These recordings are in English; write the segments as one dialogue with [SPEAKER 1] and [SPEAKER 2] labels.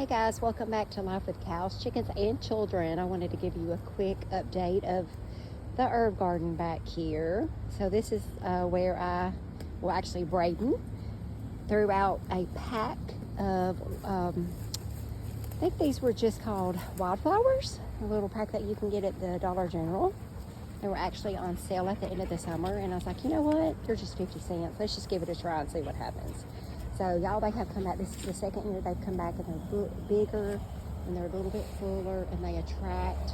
[SPEAKER 1] Hey guys, welcome back to Life with Cows, Chickens, and Children. I wanted to give you a quick update of the herb garden back here. So this is where actually Braden threw out a pack of, I think these were just called wildflowers, a little pack that you can get at the Dollar General. They were actually on sale at the end of the summer, and I was like, you know what, they're just 50 cents. Let's just give it a try and see what happens. So y'all, they have come back, this is the second year they've come back, and they're bigger and they're a little bit fuller, and they attract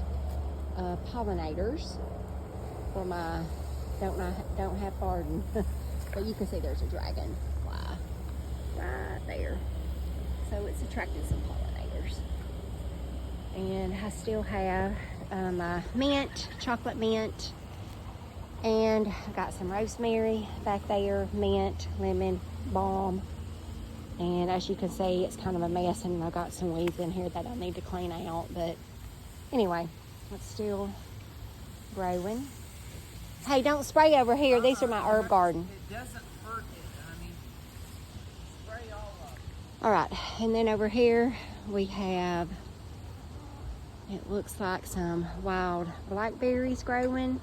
[SPEAKER 1] pollinators for my don't have garden. But you can see there's a dragonfly right there. So it's attracted some pollinators. And I still have my mint, chocolate mint, and I've got some rosemary back there, mint, lemon, balm. And as you can see, it's kind of a mess, and I've got some weeds in here that I need to clean out. But anyway, it's still growing. Hey, don't spray over here. These are my herb garden.
[SPEAKER 2] It doesn't hurt it. I mean, spray all of it.
[SPEAKER 1] All right, and then over here we have, it looks like some wild blackberries growing.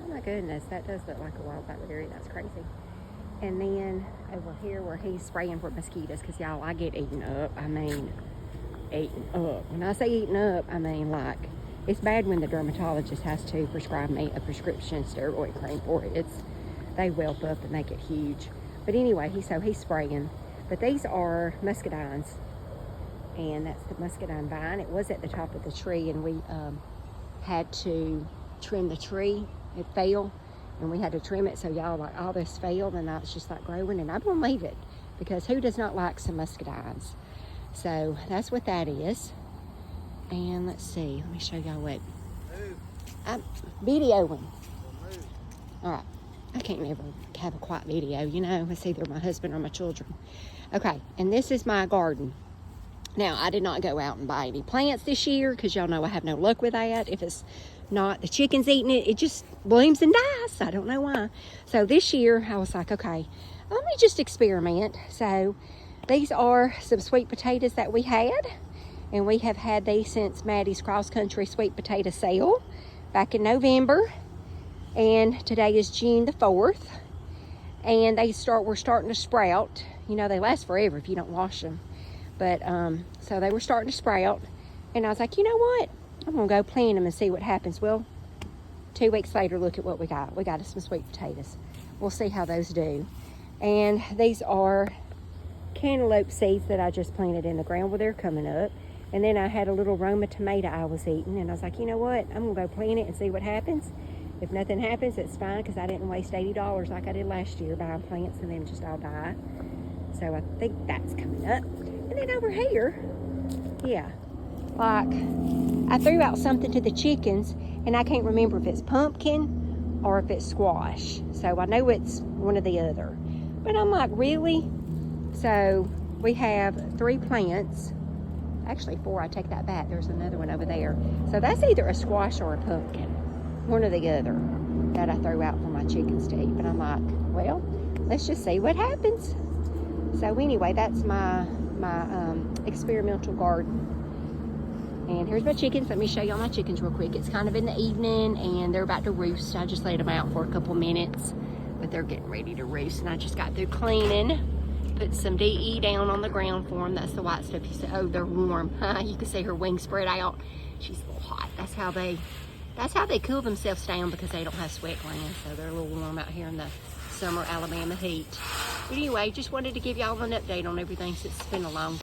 [SPEAKER 1] Oh my goodness, that does look like a wild blackberry. That's crazy. And then over here where he's spraying for mosquitoes, because y'all, I get eaten up. I mean, eaten up. When I say eaten up, I mean like, it's bad when the dermatologist has to prescribe me a prescription steroid cream for it. They whelp up and they get huge. But anyway, he's spraying. But these are muscadines, and that's the muscadine vine. It was at the top of the tree, and we had to trim the tree. It fell, and we had to trim it. So y'all, like, all this failed, and now it's just like growing, and I'm gonna leave it because who does not like some muscadines? So that's what that is. And let's see, let me show y'all what I'm videoing. All right, I can't never have a quiet video, you know. It's either my husband or my children. Okay, and this is my garden. Now, I did not go out and buy any plants this year because y'all know I have no luck with that. If it's not the chickens eating it, it just blooms and dies. I don't know why. So this year I was like, okay, let me just experiment. So these are some sweet potatoes that we had, and we have had these since Maddie's cross country sweet potato sale back in November. And today is June the 4th, and we're starting to sprout. You know, they last forever if you don't wash them. But so they were starting to sprout, and I was like, you know what? I'm gonna go plant them and see what happens. Well, 2 weeks later, look at what we got. We got us some sweet potatoes. We'll see how those do. And these are cantaloupe seeds that I just planted in the ground. Well, they're coming up. And then I had a little Roma tomato I was eating, and I was like, you know what? I'm gonna go plant it and see what happens. If nothing happens, it's fine, because I didn't waste $80 like I did last year buying plants and then just all die. So I think that's coming up. And then over here, yeah, like, I threw out something to the chickens, and I can't remember if it's pumpkin or if it's squash. So I know it's one or the other. But I'm like, really? So we have 3 plants. Actually 4, I take that back. There's another one over there. So that's either a squash or a pumpkin. One or the other that I threw out for my chickens to eat. But I'm like, well, let's just see what happens. So anyway, that's my experimental garden. And here's my chickens. Let me show y'all my chickens real quick. It's kind of in the evening, and they're about to roost. I just laid them out for a couple minutes, but they're getting ready to roost. And I just got through cleaning, put some DE down on the ground for them. That's the white stuff. You say, oh, they're warm. You can see her wings spread out. She's a little hot. That's how they cool themselves down, because they don't have sweat glands, so they're a little warm out here in the summer Alabama heat. But anyway, just wanted to give y'all an update on everything since it's been a long